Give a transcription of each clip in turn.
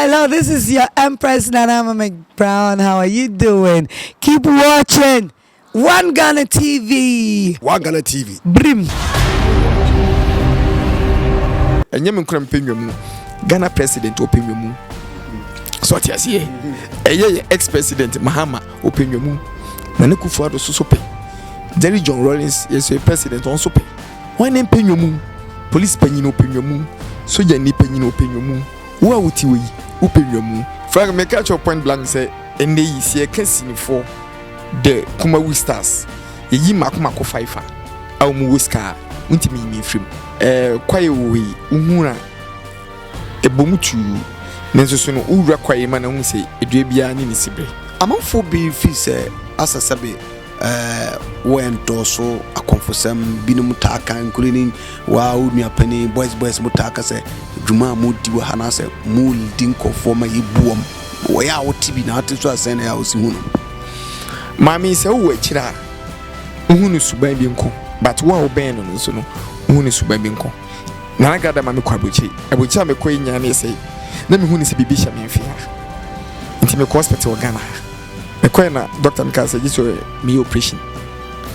Hello, this is your Empress Nanama McBrown. How are you doing? Keep watching One Ghana TV. One Ghana TV. Brim. Enyem nkram penwam Ghana president openwam. So what you see? Ex-president Mahama openwam. Nana Kufuor so pe. Jerry John Rawlings is a president on so pe. Why name penwam? Police penyin openwam. Soja ni penyin openwam. Wo awuti we openwam. Frank make catch your point blank say ende yi se kasini for the Kumawu Stars. Yi makomako fifa. Awu mu Oscar. Untimi mi film. Kwaye we uhura ebomutu nenso so no ura kwaye ma na hu se edua bia ni sibre Amanfo bi fi se asasabe wo endoso akonfosam binum taka nkulini wa unua pani boys mutaka se dwuma mudi wa hana se mu leading kofo ma yebuom wo ya wo tibi na ateso asen ya osi hunu mami se wo akira uhunu suban bi nko but wo oben no so no uhunu suban bi nko na agada ma me kwa abuchi me kwa nya na sei na me hunu se bibi sha me mfia nti me hospital Ghana me kwa na doctor me ka say jiso me operation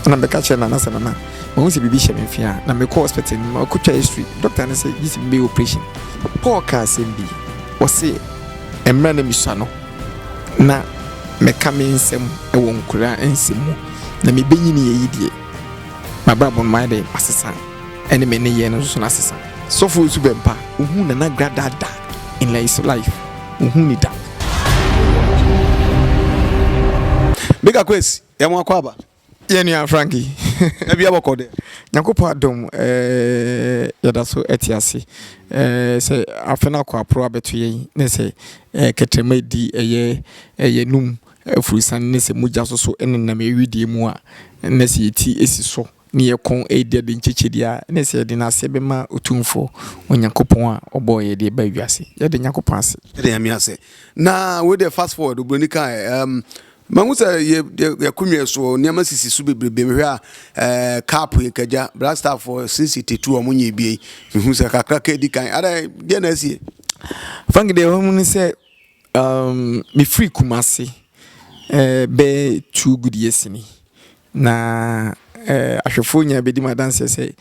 na me ka che na nasa na me hunu se bibi sha me mfia na me hospital ma ko twa history doctor na say jiso me operation Paul ka say bi o say emra na misua no na me ka me nsem e wo nkura nsem mu na me benyini ye yidie ma brabon ma de asesa ene me ne ye no so na asesa so for su bempa uhu na grada da in life uhu ni da Bega kwesi ya mwa kwaba ye ni Frankie e bia bokode Nyakopo adom yada so etiase se afena kwa pro abeto ye ne se ketrema di eye num afurisan ne se muja so enenam ewidie mu a ne se yeti esi so ni yekon ede de nchechedia ne se de na se be ma otumfo Onyankopon a oboye de ba wiase ye de Nyankopon ase de yami ase na we dey fast forward obroni kan mangusa ye kunwe so niam sisi su bebrebe mehwe a cap ye kaja Black Star for 62 omunye bie mehu se kakra ka di kan ada de na asie fangi de homu se me free Kumasi be 2 good years ni na ahwefo nya be di ma dance say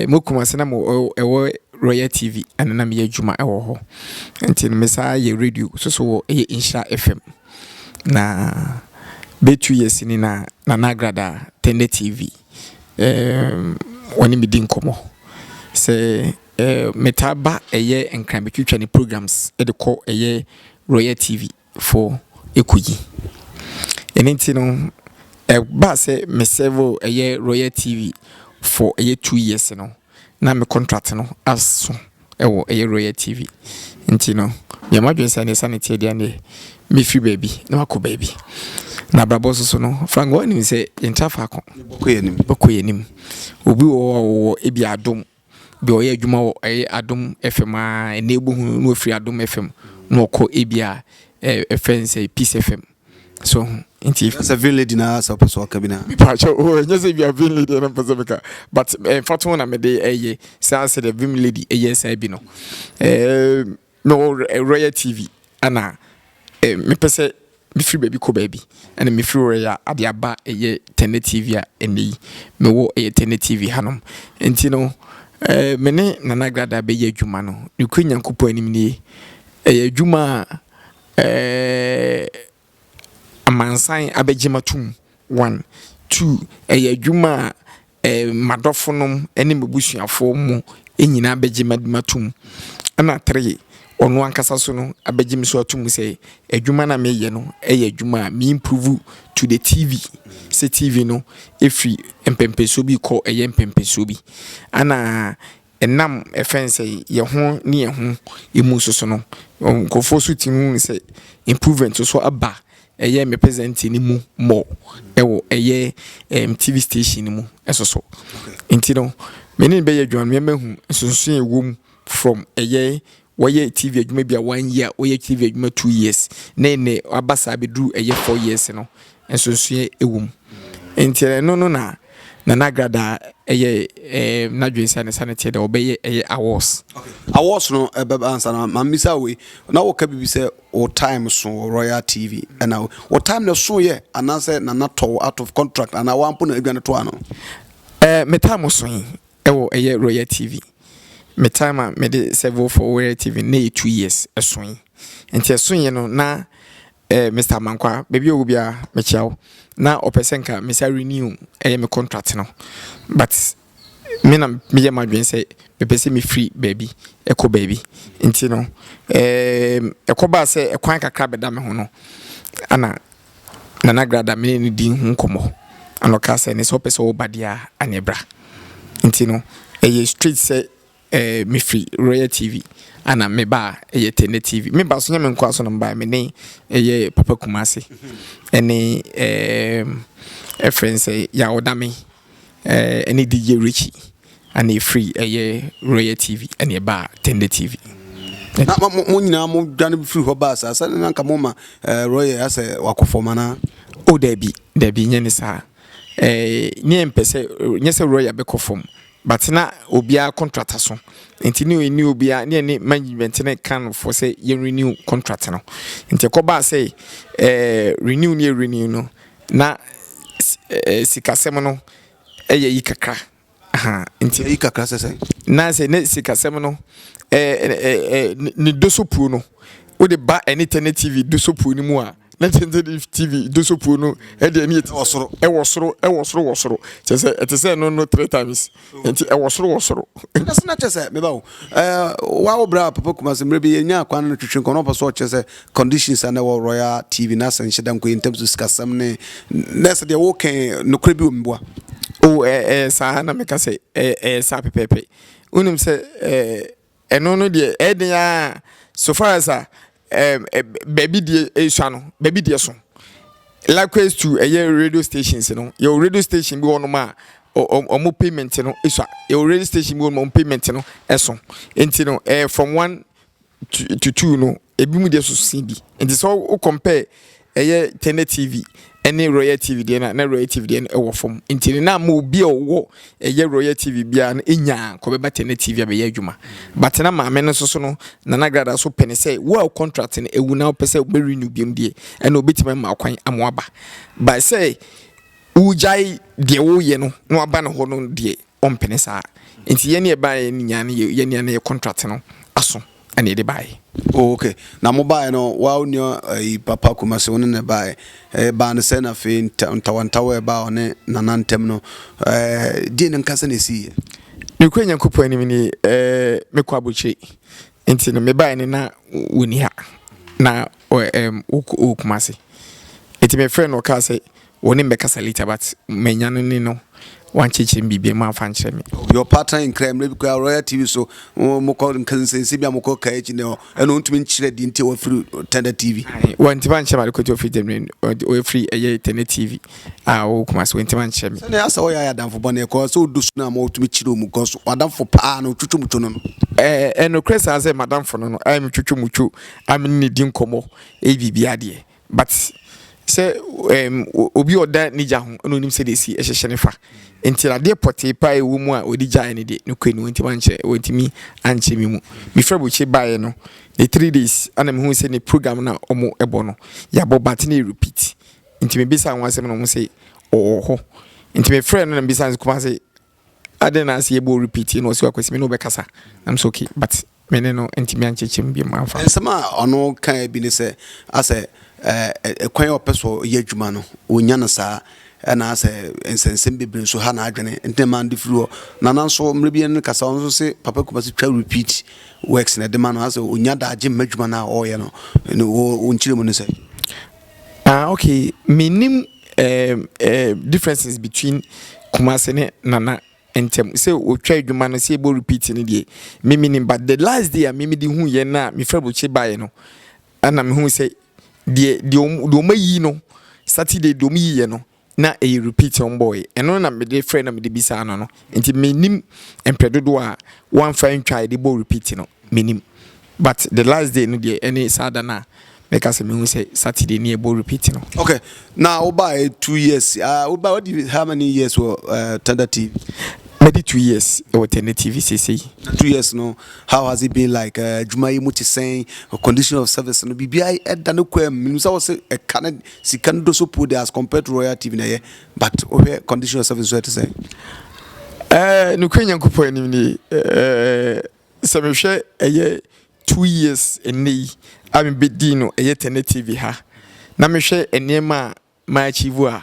mo Kumasi na mo ewo Royal TV anana me adwuma ewo ho enti no me sa ye radio so wo e Insha FM na be 2 years ni na nagrada Tende TV woni me di nkomo se metaba eye enkran betwitwa ni programs e de ko eye Royal TV for Ekuyi enenti no ba se me serve eye Royal TV for eye 2 years no na me contract no aso ewo eye Royal TV enti no me madwen sane sanity dia ne me free baby na wako baby na brabo so no Frank woni me se entafa akon boko yenim obi wo ebi adom bi o ye adwuma wo adom FM a enebu hu no free adom FM no ko ebia FNC Peace FM so enti as a village na so person kabina pacho o nyese bia village na person beka but fato na me de say the village say bi no no Royal TV ana me pese me free baby ko baby and me free Royal ade aba Tende TV a eni me wo Tende TV hanom enti no me ne nana grada be ye adwuma no ni ko Nyankopon anim ni adwuma amansan abegematum 1 2 adwuma madofonom ene mebusuafo mu enyina abegematum ana 3 ono ankasa so no abegim so atum say adwuma na meye no adwuma me improve to the TV se TV no efri empempeso bi ko empempeso bi ana enam efense ye ho ne ye ho emu so no nkofo so timu say improvement so aba me present ni mu mo ewo TV station ni mu eso enti no me ne be ye adwuma me mahu sunsun ewom from waye TV adwuma bia 1 year waye TV adwuma 2 years ne abasa bedru 4 years no ensonso ewum enti no na na nagrada ɛyɛ na dwen sɛ ne sanete de obeye awards. Awards no beba answer na mamisa we na wo ka bibi sɛ o time so Royal TV and now what time na so ye anase na to out of contract and I want put na aduane to ano. Me time so yi ɛwɔ ɛyɛ Royal TV. Me time me de serve for Royal TV na 2 years ɛso yi. Nti ɛso yi no na Mr. Mankwa baby obia me chiao na opesenka me say renew me contract no but me na me ye madwen say me pese me free baby eko baby nti no eko ba say ekwan kakra beda me ho no ana na nagrada me ni di hu komo ano ka say ne so pese obadia anebra nti no street say me free Royal TV ana me ba Tende TV me ba so nya me nkwa so no ba me ne Papa Kumasi ene friends ya odame ene DJ Richie ana free Royal TV ene ba Tende TV na mo nyina mo dwane free ho ba sa na nka mo ma Royal ase wakofoma na o debi nye ne sa nye mpese nye se Royal be kofom but na obia contract so enti ni obia ni management na kan for say ye renew contract no enti ko ba say renew no na sikasem no yi kakra enti yi kakra say na say ne sikasem no ni dosopu no wo de ba any Tende TV dosopu ni mu a na Tende TV dosopu no e de ni wosoro say no 3 times enti wosoro that's not just me ba wa wo bra Papa Kumasi mre bi nya akwan no twetwe kono paso che conditions and Royal TV na san hyedan ko in terms of skasam ne na se de wo kan no kra bi omboa sa na me ka say sa pepepe unim say eno no de den ya so far as baby die esano baby die so likewise to radio stations no your radio station bi wono ma omo payment no eswa your radio station bi wono payment no eso enti no from 1 to 2 no ebi mu die so CD enti so compare Tende TV any Royal TV dey na Royal TV dey e wo fom enti na ma obi a wo Royal TV bia na enya ko be ba Tende TV a be ya adwuma but na ma me no so no na nagrada so pene say wo contract na ewu na pese be renew biem dey e na obetima ma kwan amoaba but say ujai de wo ye no na aba na ho no dey on pene sa enti ye ne e ba ye nya ye ne ye contract no aso and they buy. Oh, okay. Na mobile no wa unyo Papa Kumasi woni ne buy ba ne se na fe ntawantawe ba one nanantem no di ne nkasa ne si ne kwenya kopo anim ni me kwa boche enti no me buy ne na woni ha na o Kumasi enti me friend no ka say woni me kasa later but menya no one chichim bibi ma fan chemi your partner in crime because Royal TV so mo ko nkansensi bia mo ko ka echi ne eno ntumi nchire di nti wa free Tende TV one timan chema ko to free dem o free Tende TV o Kumasi one timan chemi se ne asa o ya danfo bone ko so dusu na mo tumi chire mu ko so wadanfo pa na twutwu mutu no eno kresa say madam fo no am twutwu mutu am ni di nkomo bibi ade but say obi oda nija ho no nim se de si ehhehye ne fa enti na de pote pa ewu mu a odi gya ne de no kwenu enti manche wentimi anche mi mu mi fra boche bae no the 3 days ana me hu se ne program na omo ebo no ya bo bat na repeat enti me bisa wan asem no mo se ho enti me fra no na bisa nko ma se ade na se ebo repeat no so akwesi me no be kasa I'm so okay but me ne no enti me anche chim bi ma fa ensema ono kan bi ne se ase kwan opeso ye adwuma no onya na saa na ase ensensem bebre so ha na adwene ntema ndifuru na nanso mrebi en kasa onso se Papa Kumasi twa repeat works na dema no ase onya da age madwuma na oye no onchire mu ne se okay minim differences between Kumasi ne Nana entem say o twa adwuma no se ebo repeat ne de minim but the last day mimi di hu ye na mi fra boche bae no ana me hu say de omayi no Saturday do mi ye no na e repeat on boy eno na me de friend na me de bisa no enti menim empredodo a one fine try de bo repeat no menim but the last day no de any sada na make us me say Saturday near bo repeat no. Okay, now by 2 years. What do you, how many years were Tender TV? Maybe 2 years or Tender TV CC. 2 years no. How has it been like? Jumai much saying condition of service no BBI at Danuquem. Minusa was a canon si can do so put as compared to Royal TV, but over condition of service what to say. No Kenyan couple ni some share a year 2 years in the I'm bedino a yet Tender TV ha. Na me share a nema my chivua.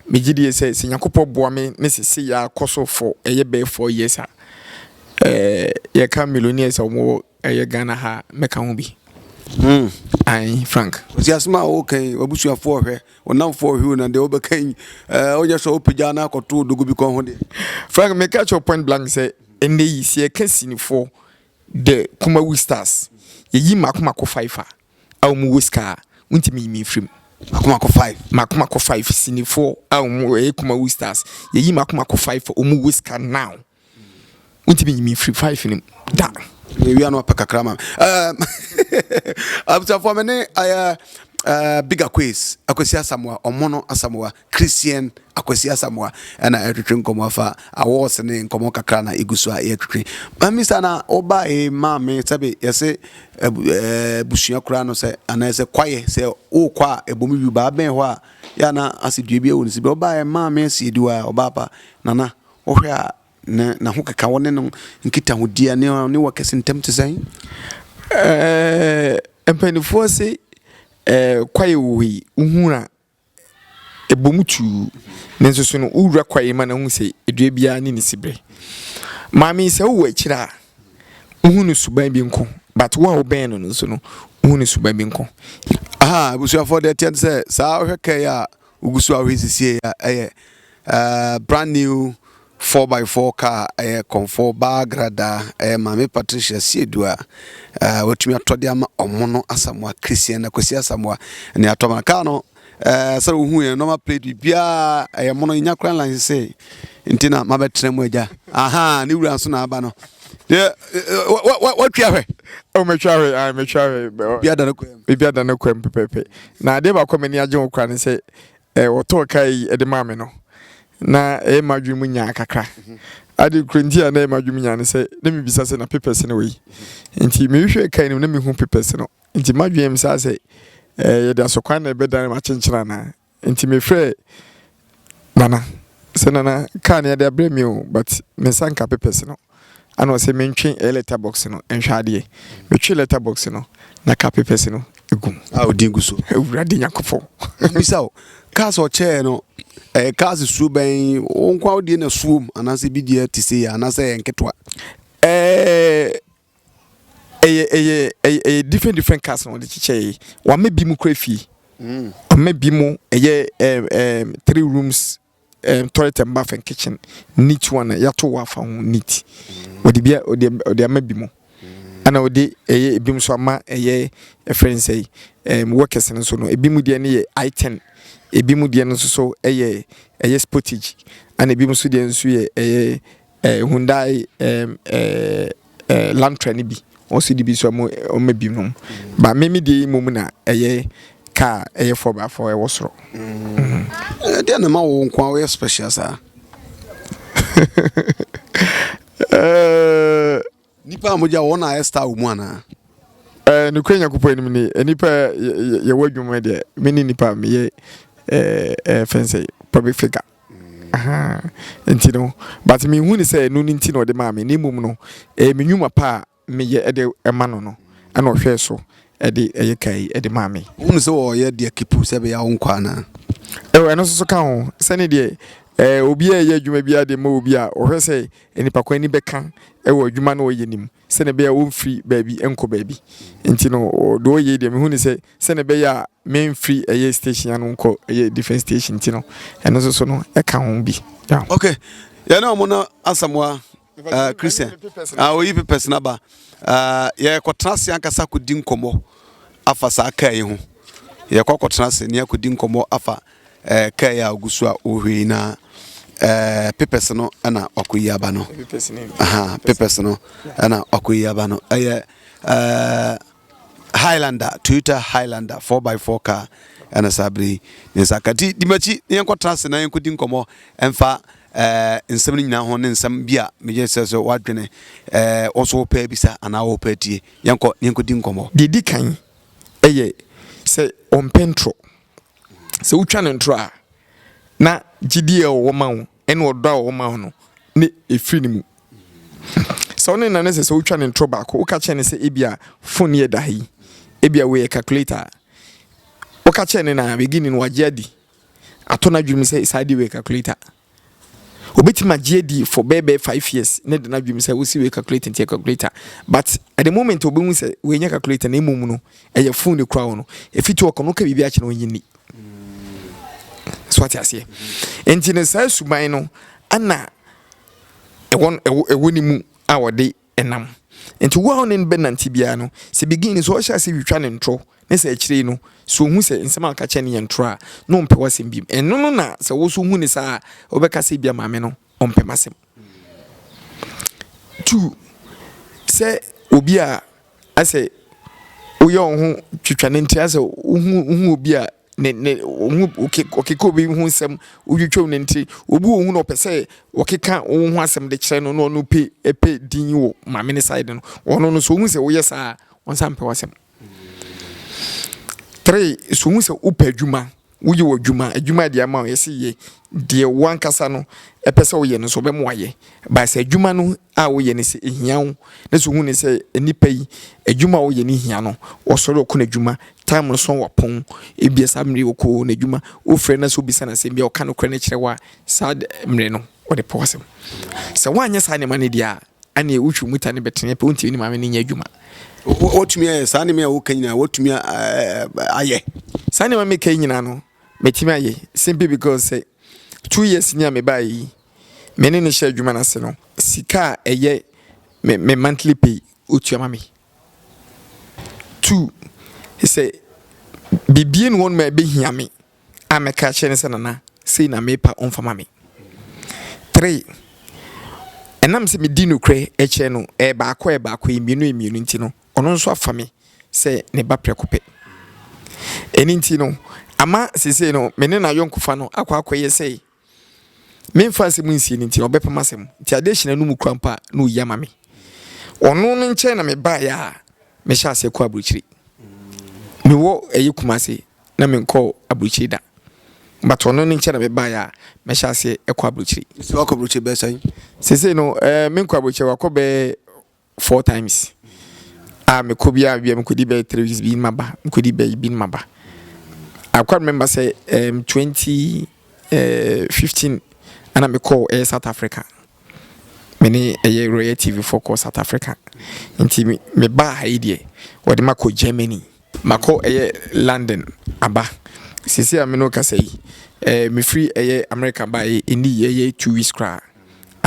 Me gidi say sinyakopo boa me Mrs. ya koso for a year be 4 years ha. Ye ka millionaires or more a Ghana ha meka ho bi. Ai Frank. Siasma okay, obusu afo hwe. Onam for hu na de obekan onya so opijana koto dogu bi kon ho de. Frank me catch your point blank say ende yi se kasini for the Kumawu Stars. Ye yi makomako 5 a mu whisker untimi mi frim. Makomako 5. Makomako 5 sini 4 a mu Kumawu Stars. Ye yi makomako 5 for mu whisker now. Untimi mi free 5 in da. We are not pakakrama. After for many bigger quiz, Akosia Samoa, or Mono Asamoa, Christian Akosia Samoa, and I return Comofa, I was in Komoka Krana, Igusua, Electric. But Miss Anna, Oba, a mammy, Sabi, yes, Bushia Crano say, and I say, quiet, say, oh, qua, a boomy babe, Yana, as if you be able to be by a mammy, see, do I, Obapa, Nana, or na hoka kawone no nkita hodia ne wakese ntem te sai empanifo se kwaye wohi uhura ebomutu nenso so no ura kwaye ma na hu se edua bia ne sibre mami se wo akira uhunu suban bi nko but wo oben no so no uhunu suban bi nko aha busu afọ de tian se sa hweke ya ugusu ahwesisie ya brand new 4x4 car comfort bagrada mame Patricia Siedua wetumi atode ama omono Asamoa Christian Akosia Asamoa ne atoma car no sɛ wo hu normal plate bia mono nya kran lan say ntina mabetre mu agya aha ne wura so na aba no de what hwe o metwawe bia da no kwem pepepe na de ba komani agye wo kran sɛ woto kai de mame no na madwum nya kakra ade krontia na madwum nya ne se na me bisa se na papers ne we nti me hwe kan ne me hu papers no nti madwum sa se ye da so kwan na be dan ma chenchera na nti me frɛ nana se nana kan ya da bre me o but me sanka papers no ana se me ntwe letter box no nhwa ade me twe letter box no na ka papers no egum a odingu so ewurade nyakofo bisa o ka so che no cars su ben on kwa odi na suom anase bi die ti se anase enketwa different cars no de chiche wa me bi mu krafi me bi mu 3 rooms toilet and bath and kitchen neat one ya to wa fa ho neat odi bia odi ama bi mu ana odi bi mu so ama friend say workers no so no ebi mu de ne i10 ebi mu de no so eye sportage and ebi mu so de nso ye Hyundai Lantra ni bi o so di bi so mo bi no ba me de mu na car 4x4 wo soro de na ma wo nkwa we special sa nipa moja wona star mu ana no kwenya kupo ni me nipa ye wadwuma de me ni nipa me ye fancy public figure aha enti no but me hu ni say no nti no de ma me ni mum no me nwuma pa me ye de ma no ana ohwe so eye kai de ma me hu se wo ye de kipu se be ya nkwa na eno so ka ho se ne de obi a ye adwuma bia de ma obi a ohwe se nipa kwa ni beka wo adwuma na oye nim se ne be ya wo free baabi enko baabi enti no do oye de me hu ni se ne be ya main free eye station anu nko eye different station ti no eno so no e ka ho bi okay ya na mo na Asamoa Christian oyi papers na ba ye kwotranse ankasa kodi nkomo afa sa kai ho ye kwotranse ne akodi nkomo afa kai ya ogusu a ohwe na papers no ana akoyi aba no aha papers no ana akoyi aba no Highlander, Toyota Highlander 4x4 car ana sabri ne sakati dimachi ne yanko trans na yanko din komo emfa nsem ni nyina ho ne nsem bia meje seso wadwene oso pa bisa ana wo pa tie yanko din komo di kan eye se on pentro se utwa ne ntro a na gidie wo ma wo ene odo a wo ma ho no ne efiri mu so ne na ne se utwa ne ntro ba ko uka che ne se ebia phone ye da hi ebia we calculator uka che ne na beginning wa jadi atona dwumi se side we calculator obetima jadi for bebe 5 years ne de na dwumi se wo si we calculator tie calculator but at the moment obehu se we nya calculator na emum no eye phone kura no efiti okono ka bibia che no nyini so ati ase enti ne sa suban no ana ewoni mu a wode enam enti wo honen benanti bia no se begin so sha se witwa ne ntro ne se akire no so hu se nsema ka che ne ntro a no mpe wasem bim eno no na se wo so hu ne sa obeka se bia maame no ompe masem tu se obi a ase oyo hu twitwa ne ntia se hu obi a ne okeka obi hu nsem odwitwa ne nti obi hu no pese okeka hu asem de kire no no pe epe din wo maame ne side no ono no so hu se wo yesa onsa mpe wasem 3 so hu se upa adwuma wuyi wo adwuma de ama yesi ye de wankasa no epese wo ye no so be mo aye ba se adwuma no a wo ye ne se ehia wo ne so hu ne se enipa yi adwuma wo ye ne hia no wo soro ko na adwuma time no so wapon ebia samre wo ko na adwuma wo frɛ na so bisa na se bia wo ka no kra na kyerɛ wa sad mre no wo de pawasem se wanya sa ne mane dia ane wutwu muta ne betene pe wonti ni maame ne nya adwuma wotumi sa ne me wo kanyina wotumi aye sa ne maame kanyina no metimi aye simply because say 2 years nya me bayi me ne share adwuma na se no sika eye me monthly pay otua mame 2 he say bibien won me be hia me ameka che ne se na sei na me pa onfa mame 3 enam se me di no kre eche no ba akọ emienu nti no ono nso afa me se ne ba prekope eni nti no ama sese no me ne na yonkofa no akọ sei me mfa se mu nsi nti obepema sem nti ade hina no mu krampa no yama me ono no nche na me ba ya me sha se ko abuchiri me wo kumase na me nko abuchiri da but ono no nche na me ba ya me sha se ko abuchiri so ko abuchiri be sai sese no me nko abuchiri wako be 4 times me ko bia me ko di be 3 weeks bi maba me ko di be bi maba I can't remember say 2015 and me call South Africa. Many a Royal TV for South Africa. Inti me ba idea. What ma ko Germany. Ma ko London aba. Sisi ameno ka say me free America by indi ye 2 weeks cra.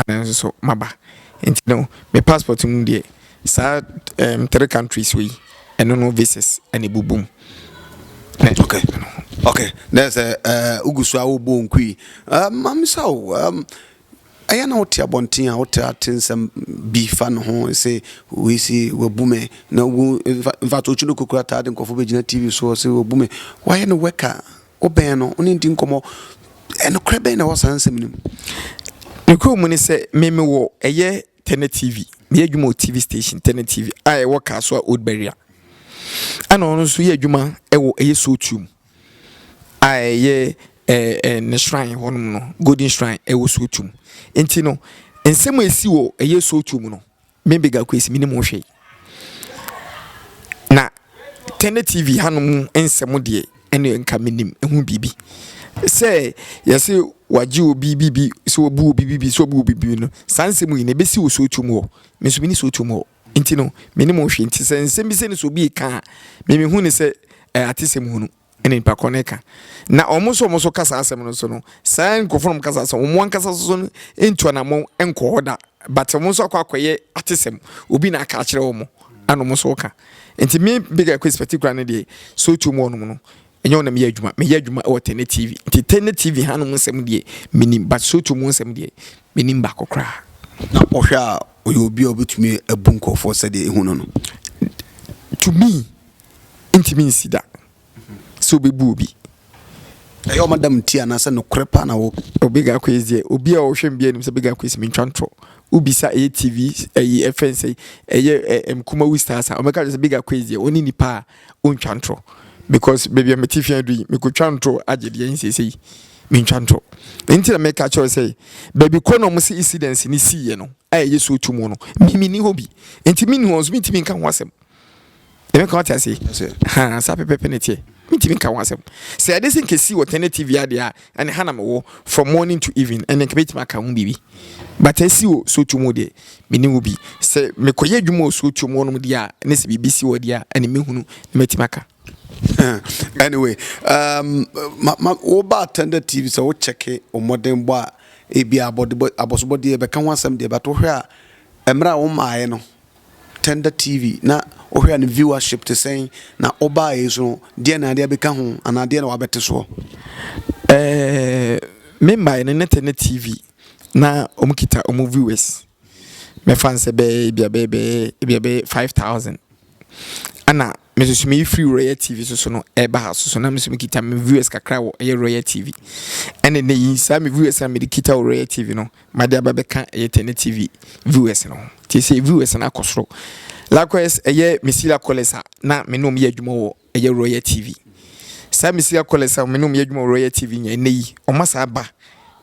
And so maba. Inti no me passport mu die. Sa 3 countries we and no visas and boom. Okay, there's a Uguswa Ubu Nkui. Mammy so, I am not a bontin out at some beef and home, say, we see we boom. No, in fact, Uchukata and Coffee TV source will boom. Why no weka? Obeno, only didn't come and a crab and I was handsome. The crew money say, Meme wo a year Tenet TV, Mejumo TV station, Tenet TV. I work as well old barrier. And also, ye Juma, a so too. I ne shrine hono no golden shrine wo so tum enti no ensem esi wo eye so tum no membe ga kwesi minimum hwe na Tenet TV hanom ensem de ene nka minim ehu bibi se yesi waji obi bibi so obu obi bibi so obu obi bibi no sansem yi ne besi wo so tum wo meso mini so tum wo enti no minimum hwe enti se ensem bi se ne so bi ka me hu ne se atisem hu no ene pa koneka na omoso kasa asem no so no san kofom kasa asem omo kasa so no entu na mo enko hoda but omoso akwakoye atesem obi na aka kire omo ano mo so ka enti me bigger quiz particular ne de so tu mo no enyo na me adwuma o Tenet TV enti Tenet TV hanom nsem de minim but so tu mo nsem de minim ba kokra na ohwa oyo obi obetumi abunkofo se de ehu no to me intimi nsida so bebu obi ayo madam tia na se no krepa na wo obi ga kwezi obi a wo hwem bia nim se bega kwezi mentwanto ubisa TV FNC mkuma we stars o meka just bega kwezi oni nipa ontwanto because baby am tifia do me ko twanto agede yen sesei mentwanto enti na meka cho say baby ko no mo se incident ni siye no aye so tumu no mimi ni hobi enti mi ni onzo mi timi nka ho asem eme ka wata say ha sa pepe penete mitimi nka ho asem say ade sin kesi wo TV ade a ene hana me wo from morning to evening ene ka betima ka ho bibi but esi wo so tumu de mini hobi say me koye adwuma so tumu no de a ene se bibi si wo de a ene mehunu metima ka anyway wo ba attended TV so wo check o modern boy e bia abosobody e be kan wasam de but wo hwe a emra wo maaye no tender TV na wo hwe an viewership to saying na oba yeso de na de be kan ho ana de na wa bete so me maaye ne tender TV na omukita omu viewers me fanse be bia 5000 ana me free Royal TV so no eba so na me kita me viewers kakra wo Royal TV ene ne yin sa me viewers am me kita Royal TV no ma de aba be kan Tene TV viewers no ti say viewers na akosoro likewise Mesila Kolesa na me no me adwuma wo Royal TV sa Mesila Kolesa me no me adwuma Royal TV nya ne yi o masa ba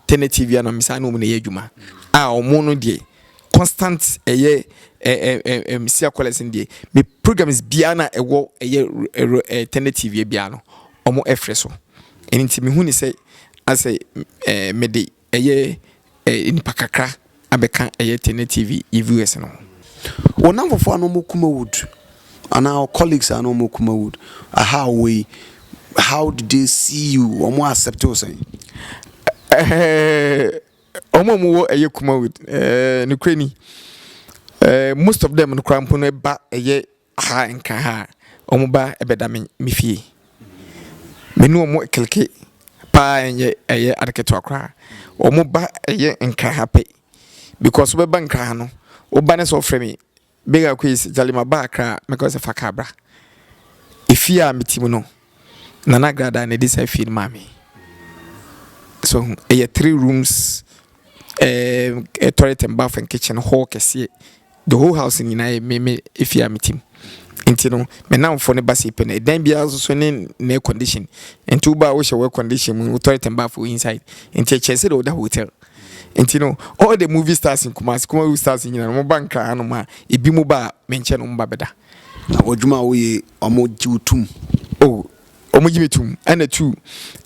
Tene TV na me sa no me adwuma a o mo no de constant Mesila Kolesa de me programs biana ewo Tene TV bia no omo efre so enti me hu ni say ase me de nipa kakra abeka Tene TV viewers no wonamfofo ano mo Kumawood and our colleagues ano mo Kumawood how did they see you omo accept you say omo mo Kumawood no kreni most of them no krampo no ba ha nka ha omo ba ebeda me fie me no omo kelke pa adeketo akra omo ba nka ha pe because we ba nka ha no oba ne so frame bega quiz jalima ba akra because of fakabra ifia metimu no nana grada na this I feel mami so 3 rooms a toilet and bath and kitchen hall kese the whole house in me ifia metim enti no me now for ne basi pen e dan bia so ne air condition enti uba wo hwe condition mu toilet and bath inside enti chese do the hotel enti no all the movie stars in Kumawood stars in no banka anu ma ebi mu ba menche no mba beda na odwuma wo ye omo jiutum omo jimetum and two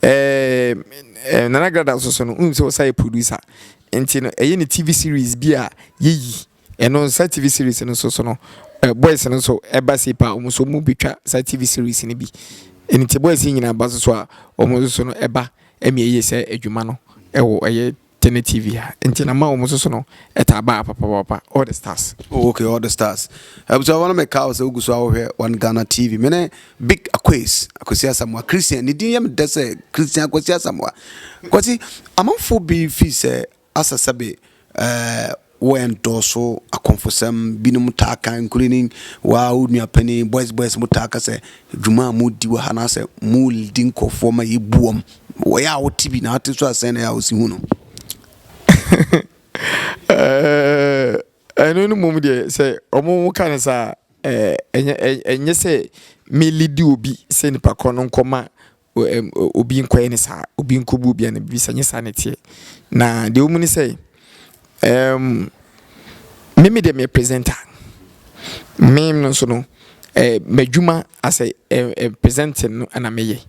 nana grada so no so say producer enti no ni TV series bia yeyi eno sa TV series no so no boys no so eba sipa omo so mu bitwa sa TV series ni bi enti boys nyina ba so a omo so no eba emi eye se adwuma no ewo Tene TV enti na ma omo so no etaba papa all the stars okay all the stars so I want to make house uguso awo One Ghana TV mene big akwesi asamwa Christian ni din yam dese Christian akwesi asamwa kwasi amanfo bi fi se asasabe when doso akonfosam binum taka including wa udnia penny boys mutaka se dwuma mudi wa hana se mu leading kofo ma yibuom wa ya otibi na atiso asene ya osi hunu eno no mum de say omo kan sa enye say me lead obi say nipa kono nkoma obi nkwaye ne sa obi nkobu obi na bi sanye sa netie na de omu ni say me de me presenter me no so no medwuma as a presenting no ana meye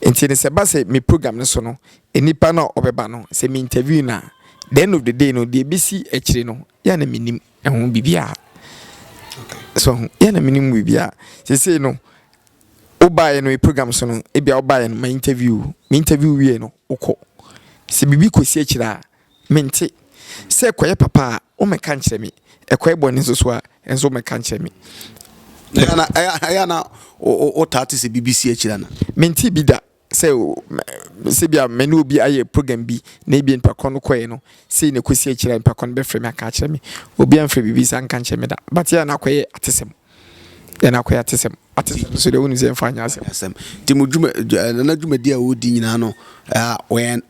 enti ne se ba se me program no so no enipa na obeba no se me interview na the end of the day no de bisi ekire no ya na minim ehun bibia okay so ya na minim bibia se no obaye no program so no e bia obaye no my interview wie no ukọ se bibi kosi ekire a mente se koye papa o me kan kire me ekoye boni so a enso me kan kire me na o tati se BBC ekire na mente bi da se bia menu obi aye program bi na ebi npa kono koye no se ne kosi ekire npa kono be frame aka kire me obi anfre bibi san kan kire me da but ya na koye atesem ate so de wonu se mfa nya asem ti mu dwuma na dwuma dia wo di nyina no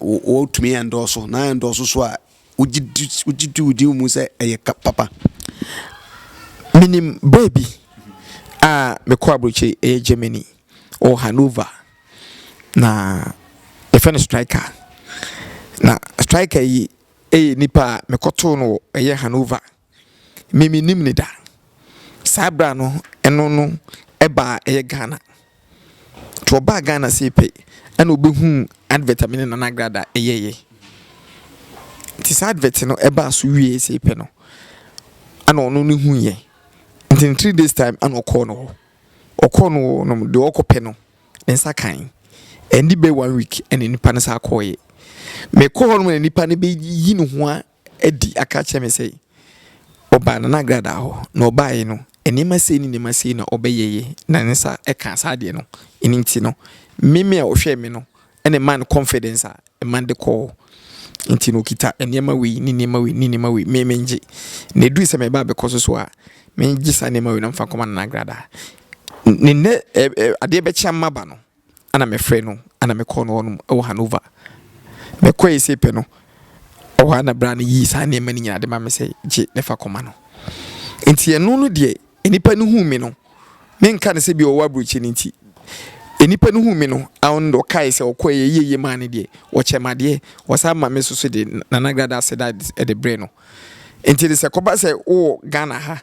wo tumi endoso na endoso so a ujidu mu se eye papa minim baby me ko abroche Germany or Hanover na the fan striker na striker yi nipa me koto no Hanover mimi nim ni da sabra no eno no eba Ghana to ba Ghana sepe ana obehu advert me na nagrada eyeye ti sa advert no eba so wie sepe no ana ono no hu ye in 3 days time ana okono no de okope no nsa kan endi be 1 week ene nipa na sa akoye me ko hono na nipa ne be yi no ho a edi aka che me sei oba na nagrada ho na oba yi no enima sei ni nema sei na obeyeye na nsa eka saade no eninti no meme a ohwe me no ene man confidence a man de call inti no kita enema we ni nema we meme nje na du se me ba be koso so a me nji sa nema we na mfa koma na nagrada ne ade be chiama ba no ana me frɛ no ana me call no no o Hanover me ko ese pe no o ana bra ne yi sa nema ni nyina de ma me se je ne fa koma no inti eno no de enipa no hu me no me nka ne se bi o wa bruchi ni nti enipa no hu me no awon do kai se okoye yeye ma ne de wo chemade wo sa ma me soso de na nagrada se da de bre no inti de se koba se o Ghana ha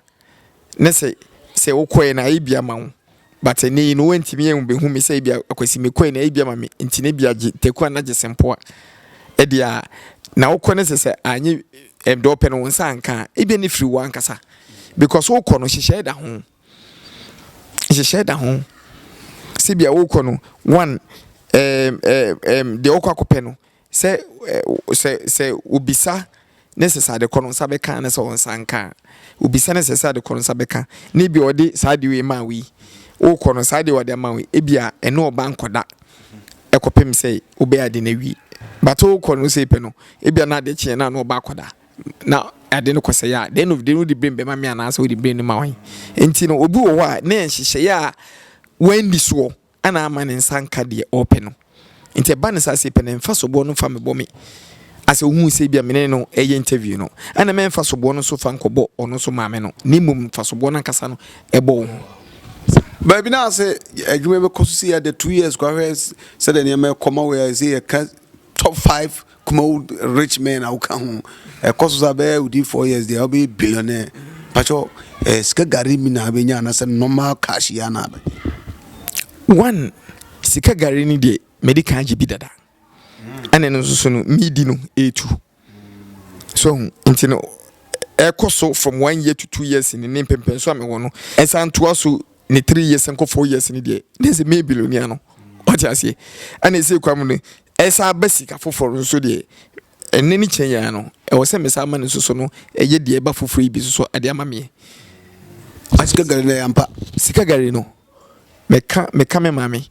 ne se okoye na ibia ma wo but ni no wantimi en be hu me se ibia akwasi me koye na ibia ma me inti ne bia teku na je sempo a e dia na wokɔ ne se anyi do pe no wonsa anka ibia ne free wan kasa because wokɔ no hyehyɛ da ho sibia wokɔ no one de wokɔ akɔpɛ no se ubisa necessary de kono sabe kan ne se wonsa anka ubisa necessary de kono sabe kan ne bia ode saade we ma wi wokɔ no saade wode ma wi ebia ene oba nkoda ekɔpem sei obe ade na wi but wokɔ no se pe no ebia na de kye na oba akoda na ade no kwese ya de no de brain be ma me ana so de brain no ma wan enti no obi wo a na enhyehyɛ ya wendi so ana ama ne nsanka de open no enti ba ne sa se pe ne mfa so bo no fa me bo me ase hu se bia me ne no eye interview no ana me mfa so bo no so fa nkɔbɔ ɔno so ma me no ni mum mfa so bo no nkasa no ɛbɔ ho baby na say adwuma be koso ya the 2 years kwa said the name come where say top 5 come rich men au kan koso za be udi 4 years they will be billionaire pacho sika gari mi na be nya na say normal cash ya na be one sika gari ni de medical gibi dada ane no so no midi no A2 so nti no koso from 1 year to 2 years in ne pempen so ame wono ensan to aso ne 3 years and 4 years ni de there's a maybe billionaire no o ti ase ane say kwam no esa basika foforo so de enne ni kyenya no e wo se mesa ma ne so no eye de eba foforo bi so ade ama me sika gari na yampa sika gari no meka me mame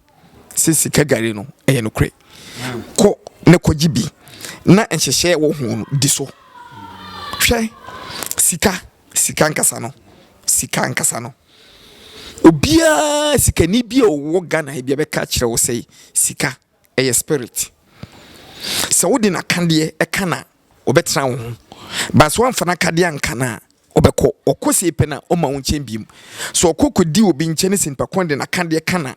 se sika gari no eye no kre ko ne ko gibi na enhyehye wo ho no di so hwe sika nkasa no obia sika ni bia wo Ghana bia be ka kire wo sei sika eye spirit so wo de na kande kana obetra wo ho ba so amfa na kade anka na obekọ okosi pe na o ma wo nchen biem so okokodi obi nchen sinpa konde na kande kana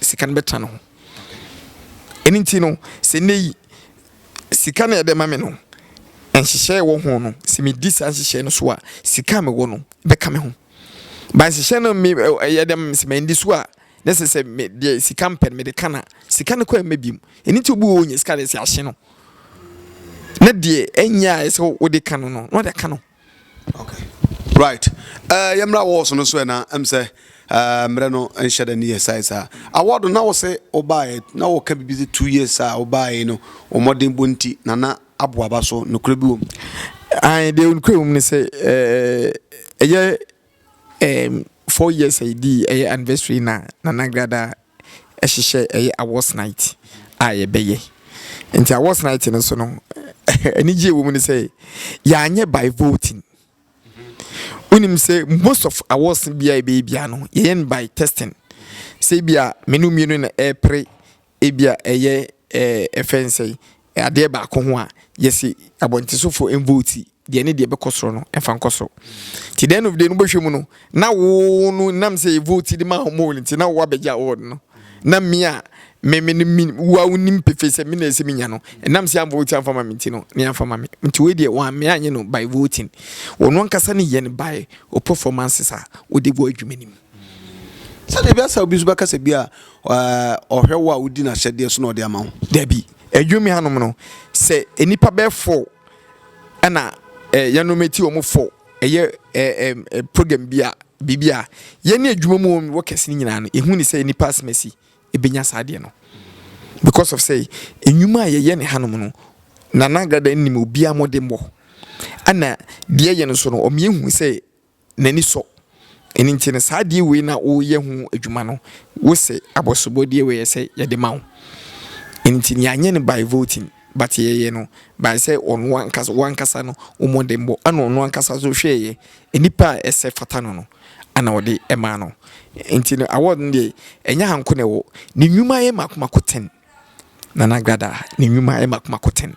sika no betra no ho eninti no se nei sika na de ma me no enhyehyɛ wo ho no se me di san hyehyɛ no so a sika me wo no beka me ho ba hyehyɛ no me yedem se me ndi so a necessary me de sika pen me de kana sika no kwa mabiem eninti obu wo nya sika de se ahye no na de enya ese wo de kana no de kana okay right yamra wo so no so na am say mre no enhyɛ ni size a award na wo say obae na wo ka bibi 2 years a obae no o modern bonti na aboaba so no kura bi wo ai de un kura ni say 4 years ID anniversary na nagrada ehyehyɛ awards night a beye nti awards night no so no ani je wo mu ni say ya anye by voting unim say most of awards bia no yen by testing sɛ bia menu mienu na ɛpre ebia ɛyɛ ɛfɛnsɛ adeɛ baako ho a yɛsi abɔntesofo vote deɛ ne deɛ bɛkɔ soro no ɛfa nkɔ soro ti den of the no bɛhwɛ mu no na wo no nam sɛ vote de ma mo nti na wo abɛgya award no na mia me wa unim pefe sɛ me na ɛsɛ me nya no nam sɛ am vote am fama me nti no ne am fama me nti we deɛ wa me anye no by voting wono nkasa ne yɛ ne by o performances a wo de bo adwumanim sɛ de bia sɛ obi so bɛka sɛ bia ɔhwɛ wo a wodi na hyɛdeɛ so na ɔde ama ho dabi adwumi hanom no sɛ enipa bɛ 4 ana yanometi omo 4 ɛyɛ program bia bibia yɛne adwuma mu wo kɛse nyina no ehu ni sɛ enipa asmesi ebenya saade no because of say enwuma ye ne hanom no nana gada nim obi amode mbɔ ana de ye no so no o me hu sɛ nani so eni nti ne saade we na o ye hu adwuma no wo sɛ abosobodie we ye sɛ ye de ma wo eni nti ne anye ne by voting but ye no by say on one kasa no o mode mbɔ ana on one kasa so hwɛ ye enipa ɛsɛ fata no ana ode ema no nti no award ndie enya hanko ne wo ne nwuma ye makomako 10 na nagrada ne nwuma ye makomako 10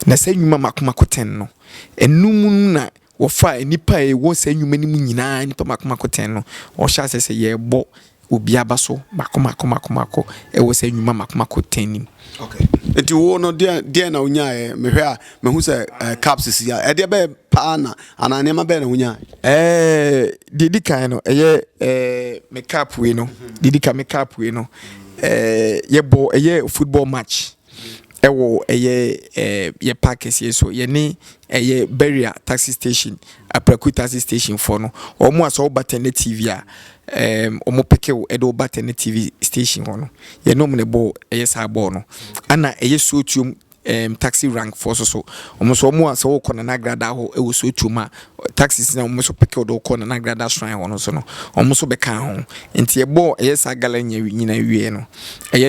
na sɛ nwuma makomako 10 no enum na wo fa nipa e wo sɛ nwuma nim nyinaa nipa makomako 10 no o hya sɛ ye bɔ obi aba so makomako e wo sɛ nwuma makomako 10 nim okay enti wo no dia na unya mehwe a mehu sɛ caps si a de be pa na anane ma be na unya didi kan no me cap we no didi ka me cap we no ye bo football match ewo ye package yeso ye ne barrier taxi station apraku taxi station for no omo aso obatene tv a omo pekew edo obatene tv station hono ye no me bo sa ball no ana sotium taxi rank for so omo so omo aso okona nagrada ho ewo sotium a taxis na omo so pekew do okona nagrada shrine hono so no omo so beka ho enti ye bo sa gala nyina wie no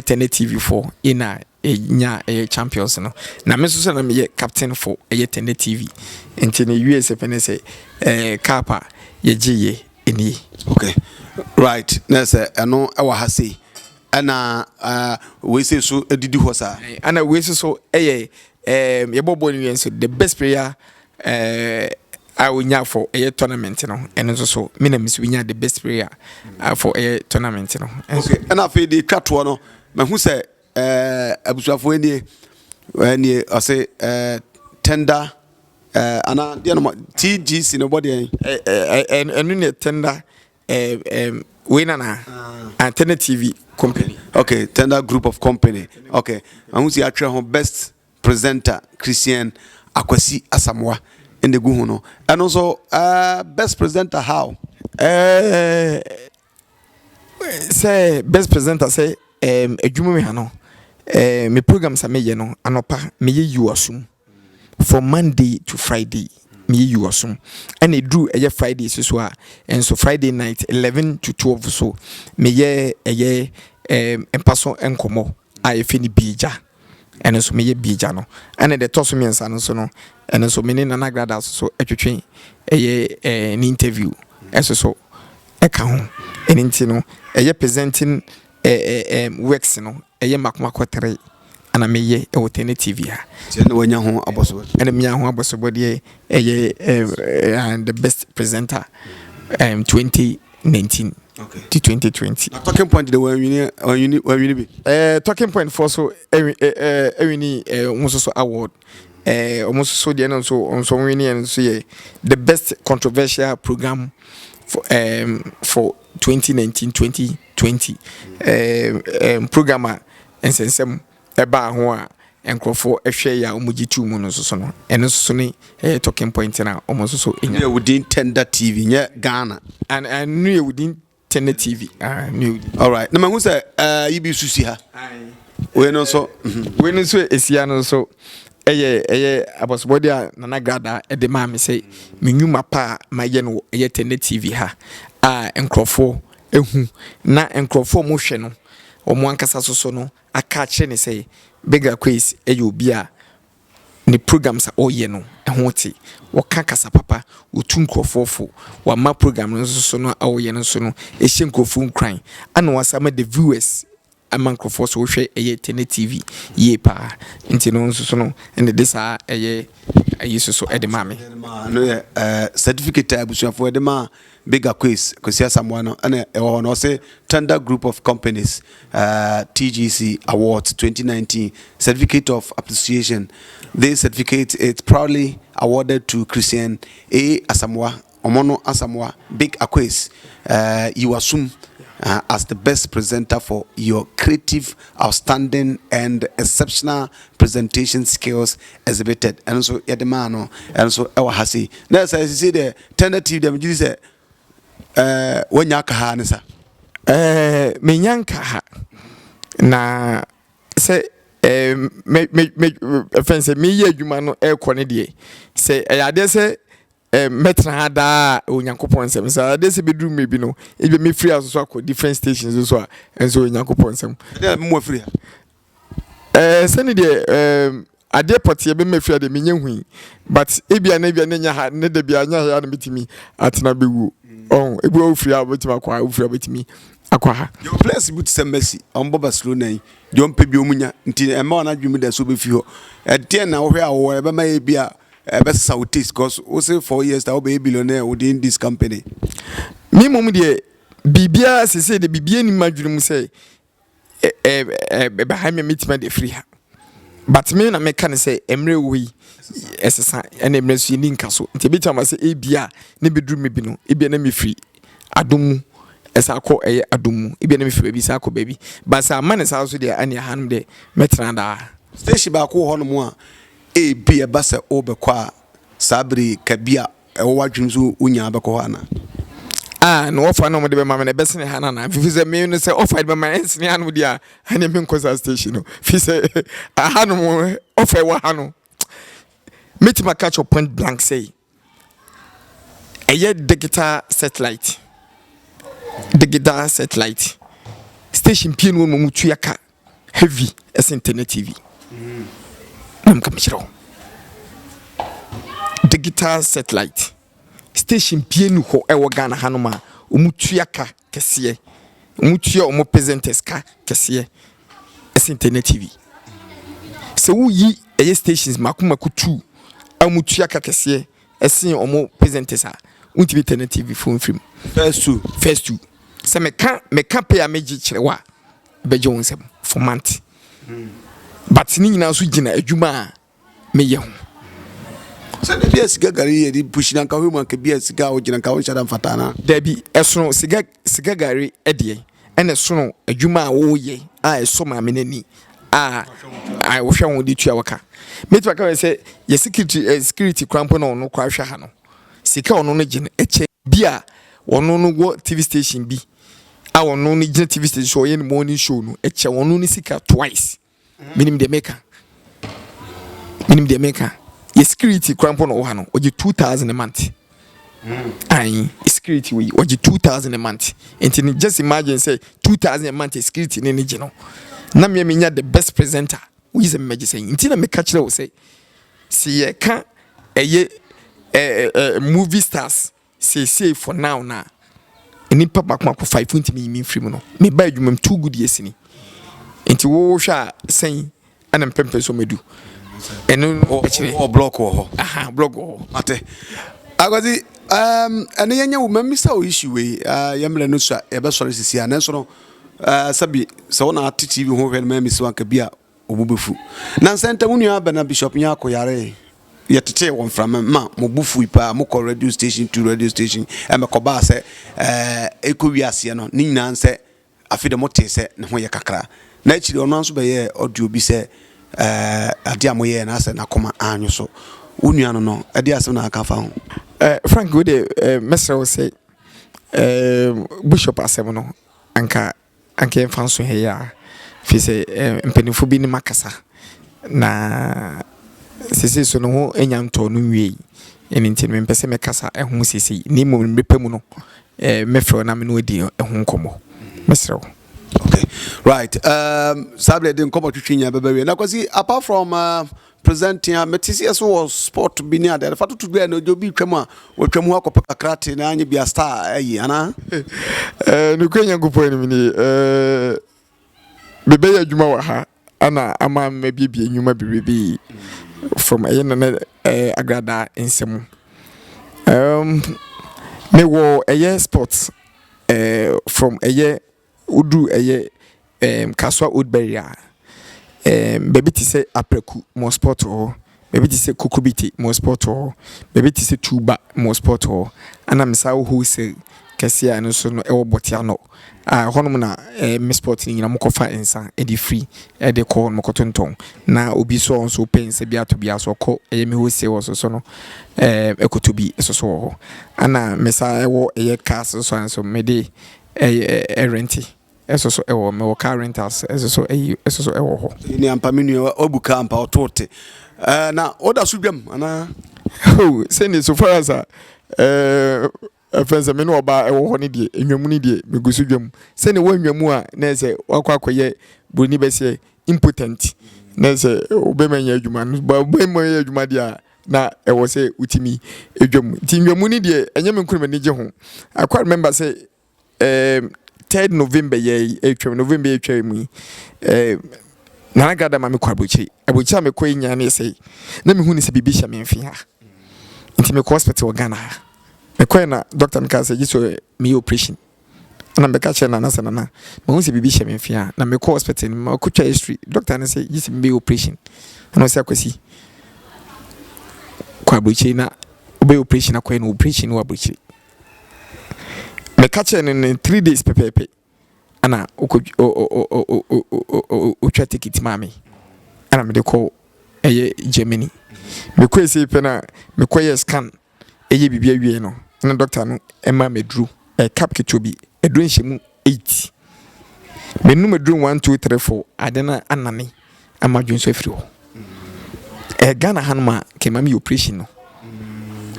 tene tv for ina nya champions no na me so na me captain for tene tv enti ne US fenese kapa ye giye eni okay right na say eno ewa ha sei ana we say so edidi ho sa ana we so ye bobo ni so the best player I will nya for tournament no eno so me na miss we nya the best player for tournament no okay ana fe di twato no me hu say abusuafo eni ase tender ana dia no TGC no body enu ne tender we na Antena TV company okay tender group of company okay and who's the best presenter Christian Akwasi Asamoah in the gu no and also best presenter how say best presenter say adwuma me ha no me program sa me ye no anopa me ye yuasum from Monday to Friday me ye yuasum and it drew Friday so and so Friday night 11 to 12 so me ye empaso enkomo a fini bija and so me ye bija no and the toss me ansa no so no and so me na nagrada so atwetwen an interview so eka ho enti no presenting works no makomako 3 ana meye tene tv ha tiene wanya ho aboso and me ho aboso body and the best presenter 2019 okay to 2020 talking point the when be talking point for so ewini so award almost so the no so winning and so the best controversial program for 2019-2020 programmer ensensem eba ho a enkrofo ehwe ya omugitu mu no so no eno so ne talking point na omo so enya within Tender TV nye Ghana and new within Tender TV new all right na ma hu say yibi susi ha we no so esia no so abosobodi a nana grada de ma me say menwuma pa ma ye no Tender TV ha enkrofo ehu na enkrofo mo hwe no omo ankasa so no aka kye ne say bigger quiz obi a ne programs a ɔyɛ no ɛho te wɔka kasa papa wɔtu nkurɔfoɔfo wɔama program no nso so no a ɔyɛ no nso no ɛhyɛ nkurɔfoɔ nkran ana wasama the viewers ama nkurɔfoɔ so wohwɛ ɛyɛ Tene TV yie paa nti no nso so no ɛne de saa ɛyɛ ayi so so ɛde ma me no yɛ certificate abusuafoɔ ɛde ma bigger quiz Kwesi Asamoah no ɛna ɛwɔ hɔ no ɔsɛ Tender Group of Companies TGC Awards 2019 Certificate of Appreciation. This certificate is proudly awarded to Christian A. Asamoah, Omono Asamoah, Big Akwes. You assume as the best presenter for your creative, outstanding, and exceptional presentation skills exhibited. And so, Yademano, and so, our Hasi. That's as you see the tentative damages say, when Yaka Hansa. Me yanka ha. Na, say, offense, me ye, you man, air quantity. Say, I dare say, metra hada onyankopon nsem sa desi bedroom maybe no e be me free aso akọ different stations so enso onyankopon nsem dey mo free sani de ade potie be me free de menye hui but ebia na nya ha ne de bia nya ha na betimi atena bewu ebi o free abetimi akwa o free abetimi akwa ha your place but some mercy on Barcelona de on pe bi omunya nti e ma na dwumi de so be fi ho e de na wo hwe awo e be ma e bia best Southeast because also 4 years that will be a billionaire within this company. Me mom de bibia se say de bibia ni madwunu mu say behind me meet me de free ha but me na me kan say emre we esesa ene emre so ni nka so nti betia ma say e bia ne bedru me bi no e bia na me free adomu esa akọ eye adomu e bia na me free bi sa akọ baby but sa man sa so de ane hanum de metra da station ba ko hono mu a e bia ba se obekwa sabri kabia e wo wadwum so unya abekọ ana no offer no mo de be ma me be sene hana na fi se me no se offer be ma ensene hanu dia ane me nkosa station no fi se hanu mo offer wa hanu meet my catch up point blank say digital satellite station pin wo mo mutu yaka heavy as internet TV nam kamchiro digital satellite station pienu ho ewo Ghana hanoma omutuaka kese omutua omo presenters ka kese es internet TV se wo yi eye stations makumaku 2 amutuaka kese esen omo presenters a unti internet TV phone film first two se meka pay ameji kirewa beje wonsem for month but ni nyina so gina adwuma meye ho so the bia siga gari ye di push na ka hu man ka bia siga o gina ka o shada fatana dabi esono siga gari ede ene sono adwuma wo ye eso ma me nani wo hwe won di tua waka metu aka say ye security cramp no kwa hwe ha no sika ono no gina eche bia ono no go TV station bi ono no gina TV station so ye no morning show no eche ono no sika twice minim de maker ye security cramp no ha no oje 2000 a month security we oje 2000 a month and just imagine say 2000 a month security ne je no na me nya the best presenter we is a meje say ntina me ka kire wo say see ye ka movie stars say for now na any papa kwa 5 ntimi mi free no me ba adwumam too good yesini nti wo hwa sen ana mpempe so medu eno o block ho block ho mate agwazi ene yenya wo mamisa o issue we yemle no so e be sori sisi ana so no sabi so na TV ho hwe mamisa wanka bia obubefu na senta wonu abana bishop nya akoyare yetete won from ma mo bufu ipa mo ko radio station to radio station e me ko ba se ekowiase no ni nyina nse afide mo te se ne ho ye kakra na chiri ono anso be ye audio bi se ade amoye na se na koma anyo so wonu ano no ade asem na aka fa ho Frank go de mesra wo say bishop asem no anka fanso he ya fi se mpanifo bi ni makasa na sisi so no ho enyanto no wie enti me mpese me kasa ehun sisi ni mo mepemu no mefro na me no edi ehun komo mesra wo. Okay, right. Sable didn't come to Chinya, baby. Now, because apart from presenting a metisi so was sport bi ni ade fa to be no jobi twam a wotwam ho akopɛ kakrate na anye bia star ayi ana no kwenya gupo ni ni bebe ya dwuma wa ha ana ama mabibie nyuma birebi from ayena agrada ensem me wo sports from udu Kaswa Woodbury baby ti say apreku more sport or baby ti say kukubiti more sport or baby ti say tuba more sport or ana msa who say kesia no so no e wo botia no honom na me sport ni nyina mokofa ensa e di free e de call mokotonton na obi so so pense bia to bia so ko e me ho say wo so no ekotobi so so ho ana mesa e wo e cars so me de renti eso ewo me wo car rentals eso ewo ho ni ampa menu obuka ampa otote na oda sudwam ana oh send so far as friends me no oba ewo ho ne die enwamu ne die me gusudwam send wo enwamu a na ese wakwa akoye boni bese impotent na ese obemanya adwuma no ba obemanya adwuma dia na ewo se utimi edwam ti enwamu ne die enye me nkuru me ne je ho I remember say 3rd November November mu na gada ma me kwa abochi me kwa nya na sei na me hu ni se bibi sha me mfi ha nti me hospital Ghana me kwa na doctor nka say jiso me operation na me ka che na na sana na me hu se bibi sha me mfi ha na me kwa hospital ma kutwa history doctor na say jiso me operation na say akwasi kwa abochi na obe operation akwa na operation wa abochi me catch in 3 days pepepe ana o ticket mami ana me de call Germany me kwese pe na me koye scan bibia wie no na doctor no ema medru cap kitobi edru nhemu 8 me nu medru 1 2 3 4 adena anane amadwunso afiri ho Ghana hanuma ke mami operation no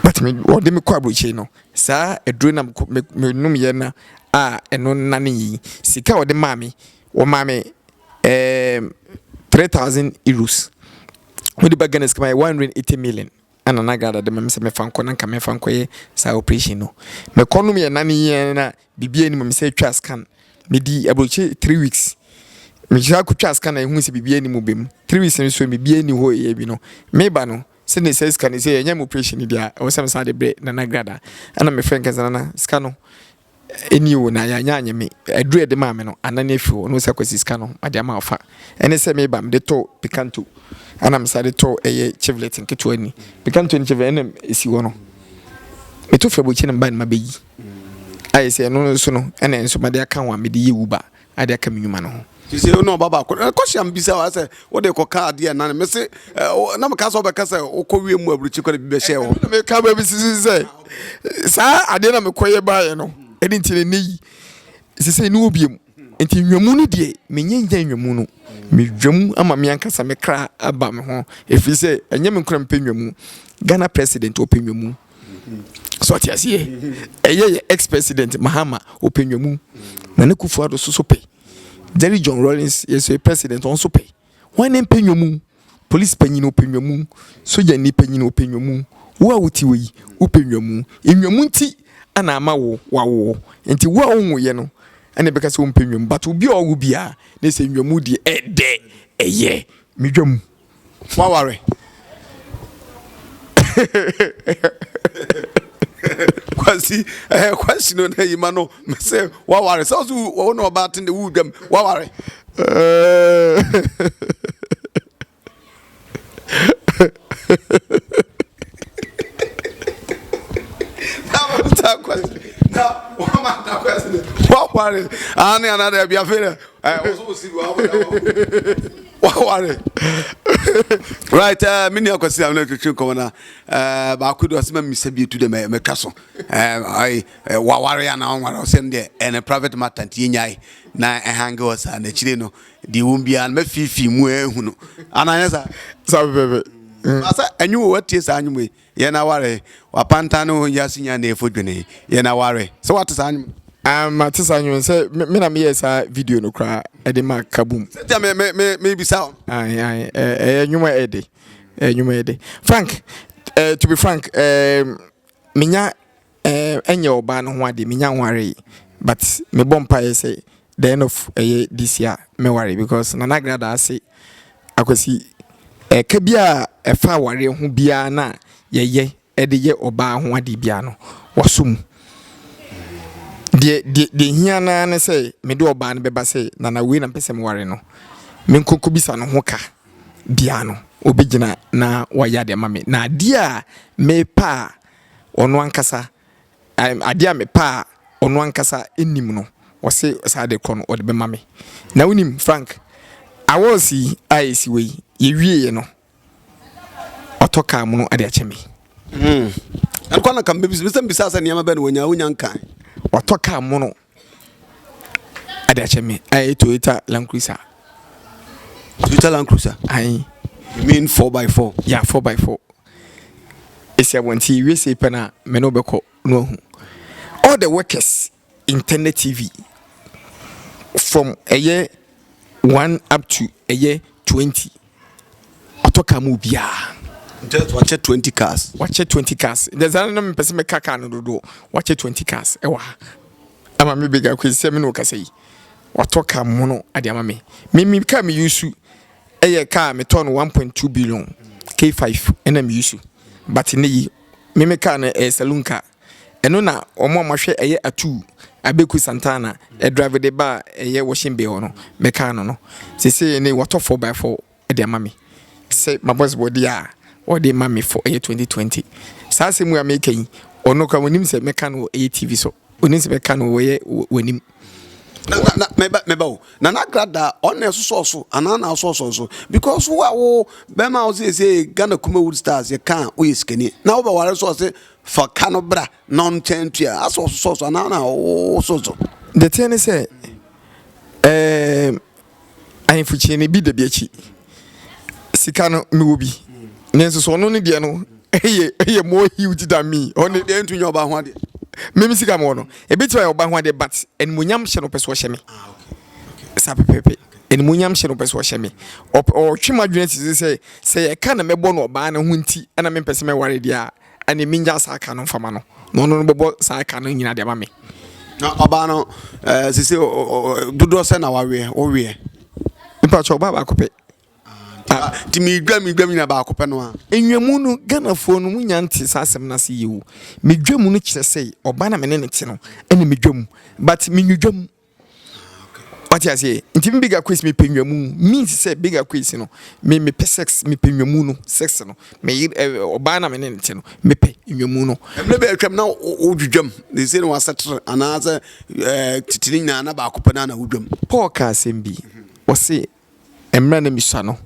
but me wode me kwa broche no sa edru na me num ye na eno nane yi sika wode mami wo mami 3,000 euros wode ba Ghana skama 180 million ana na gada de me se me fanko na nka me fanko ye sa operation no me konum ye nane yi na bibia ni me se twa scan me di abroche 3 weeks me ja ku twa scan na hu se bibia ni mu bem 3 weeks ni so me bibia ni ho ye bi no me ba no se ne se scan se ye nyam operation dia o se me sa de bre na na gada ana me friend kaza na scan no eni wo na ya nya me adru de ma me no anane fi wo no se kwasi scan no ade ama ofa ene se me ba me de to picanto ana me sa de to eye chevlet nketo ani picanto ni chevlet ene esi wo no me to fe bo chi ne ba ma beyi ayi se no so no ene enso ma de aka wa me de ye uba ade aka me nyuma no say no baba ko sham bisa wa say what they ko card here na me say na me ka so be ka say o ko wie mu abruchi ko be share ho me ka ba bi say sa ade na me koye ba ye no edi ntire ni say no obiem enti nwamu no de me nyanya nwamu no me dwam ama me ankasa me kra aba me ho efi say enye me nkra mpe nwamu Ghana president open nwamu so ati asie eye ex president Mahama open nwamu na ne Kufuor so pe Jerry John Rawlings is a president on pay. One name penyomu, police penino penyomu, soja ni penino penyomu, wa utiwi, upenyomu, in your munti, and amawo, wow, and to wow, you know, and it because one penyum, but will be all will be they say your moody day, a ye, medium. Waware. Kwasi kwasi no na yima no me say waware so so no about in the wood dem waware now waware ani another be afere also see waware right mini akwasi am na twetwe ko na ba kudo asema misabi tu de me twaso ai waware ya na onwara o sem de en private matter ntinyai na hange wasa na chire no di wumbia na fifi mu ehunu ananyesa sabebe asa anyu watie sa anyu ye na ware wapanta no yasinya na efodwene ye na ware so what sa anyu matisa nyu say me na me yesa video no kra e de ma kabum me bisa ai nyuma ede nnwuma yɛ de Frank to be frank menya enye oba no ho ade menya nware but me bompa ye say the end of this year me worry because na nagrada ase akwasi ka bia efa ware ho bia na ye de ye oba ho ade bia no wasum de hia na ne say me de oba no beba say na we na pese me ware no me nkoku bisa no ho ka bia no obegina na waya de mame na ade a me pa ono ankasa ade a me pa ono ankasa enim no wose sa de kro no ode be mame na unim Frank awosi IC we ye wie no otoka mu no ade acheme alko na kam bisa sa niam ba no wonya nkan otoka mu no ade acheme ai Toyota Land Cruiser ai you mean 4x4 yeah 4x4 ese wanti we say pena me no beko no all the workers internet TV from a year 1 up to a year 20 atoka mu bia just watch 20 cars there's another person me kaka no do watch 20 cars ewa ama me bega kwese me no kasai watoka mu no ade ama me ka me use eye car me turn 1.2 billion K5 and me use but ne me ka na saloon car eno na omo mahwe eye atu abeku Santana drive the bar eye washing bay no me ka no say ne wato 4x4 e de ama me say my boss body a o de ma me for eye 2020 sa se mu ya me kan ono ka wonim se me ka no eye TV so onim se me ka no we wonim na meba na nagrada on so anana so because wo be ma o say Ghana Kumawood Stars ye kan o yeskani na wo be ware so say for kanobra non tentua aso anana so the thing is say I fuchi ne bi de bi achi sika no me wo bi nenso so no ne de no eye more huge than me on the entunya oba ho ade memi sika mo no ebiti wa oba ho ade but enmunyam hye no peso hye me sa pepepe enmunyam hye no peso hye me o twema dwene ti say e ka na mebo no oba na ho nti ana me pese me ware dia ani minja sa aka no fama no bebo sa aka no nyina de ma me na oba no sisi dudo se na wawe o we ipa cho baba kope ti mi dwam na ba kope no a enwamu no Ghana fo no munya nti sa asem na se yewu medwam no kire sei oba na me ne ti no ene medwam but menwudwam what you say nti bigger quiz me penwamu means say bigger quiz no me sex me penwamu no sex no me oba na me ne ti no me pe enwamu no emle be atwam na odwudwam they say no wasetre anaza titini na ba kope na wudwam Paul ka asem bi o say emra na misua no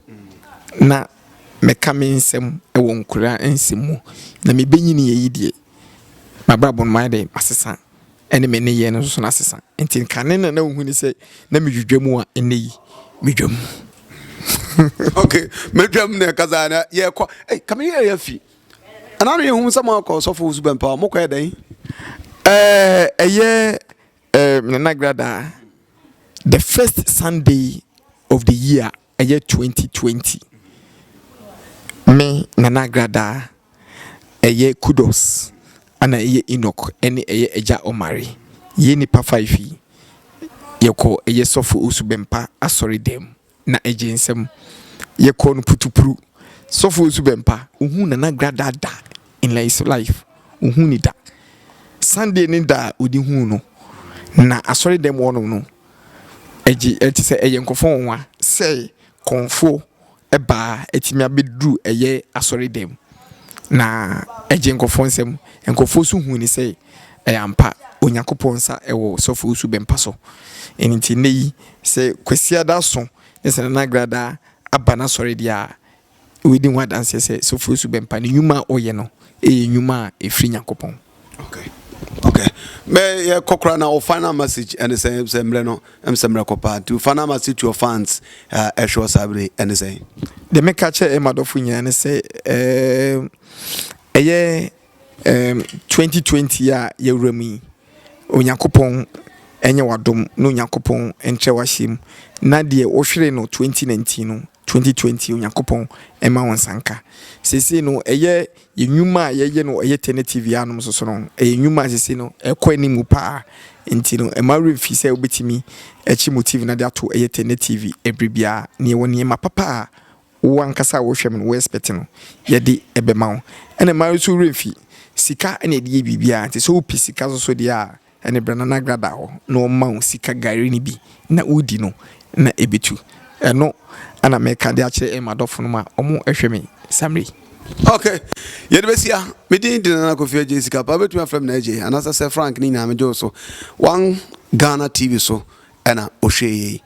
na meka me nsem ewo nkura nsem mu na me benyini ye yidie mabrabon my day asesa ene me ne ye no so na asesa enti kane na hu ni se na medwudwamu a ene yi medwam okay medwam ne kazana ye kwa come here ye fi ana no ye hu sama ko so fo zuban pa mo ko ye dan na nagrada the first Sunday of the year year 2020 me na nagrada kudos ana Enoch ene eja Omari ye nipa 5 ye ko sofo usubempa asori dem na ensem ye ko no putupuru sofo usubempa uhu na nagrada da in life uhu ni da Sunday ni da odi hu no na asori dem wono no eti se nkofo nwa say konfo eba etimi abedru asori dem na nkofo nsem nkofo su hu ni say ampa Onyankopon sa ewo sofo usu bempa so enti nei se kwasia da so ese na nagrada abana sori dia we what dance say sofo usu bempa ni nyuma oye no nyuma efri Nyankopon. Okay. Me ye kokra na final message and say mle no semre kopa to final message to your fans show sabre and say the make catch e madofu nya and say 2020 ya yewrami Onyankopon enye wadom no Onyankopon enche washim na de ohwere no 2019 no 2020 onyankopɔn ɛma wɔn sanka sese no ɛyɛ nnwuma a yɛyɛ no ɛyɛ Tene TV anom so no ɛyɛ nnwuma sese no ɛkɔ anim paa nti no ɛma refi sɛ wobɛtumi ɛkyi motive na de ato ɛyɛ Tene TV ɛbribia ne ɛwɔ nneɛma papa a wo ankasa wo hwɛ me no wo expect no yɛde ɛbɛma wo ɛna ɛma so refi sika ɛna ɛde yɛ bibia nti so wopi sika so deɛ a ɛne brana na grada hɔ na ɔma wo sika gari ni bi na wodi no na ɛbɛtu ɛno ana meka de akyerɛ madɔfo no ma ɔmo ɛhwɛ me Samri. Okay, Yedebesia, me didn't know Kofi Jessica, but between from Nigeria, and as I said, Frank Nina, I'm so one Ghana TV so, and O'Shea.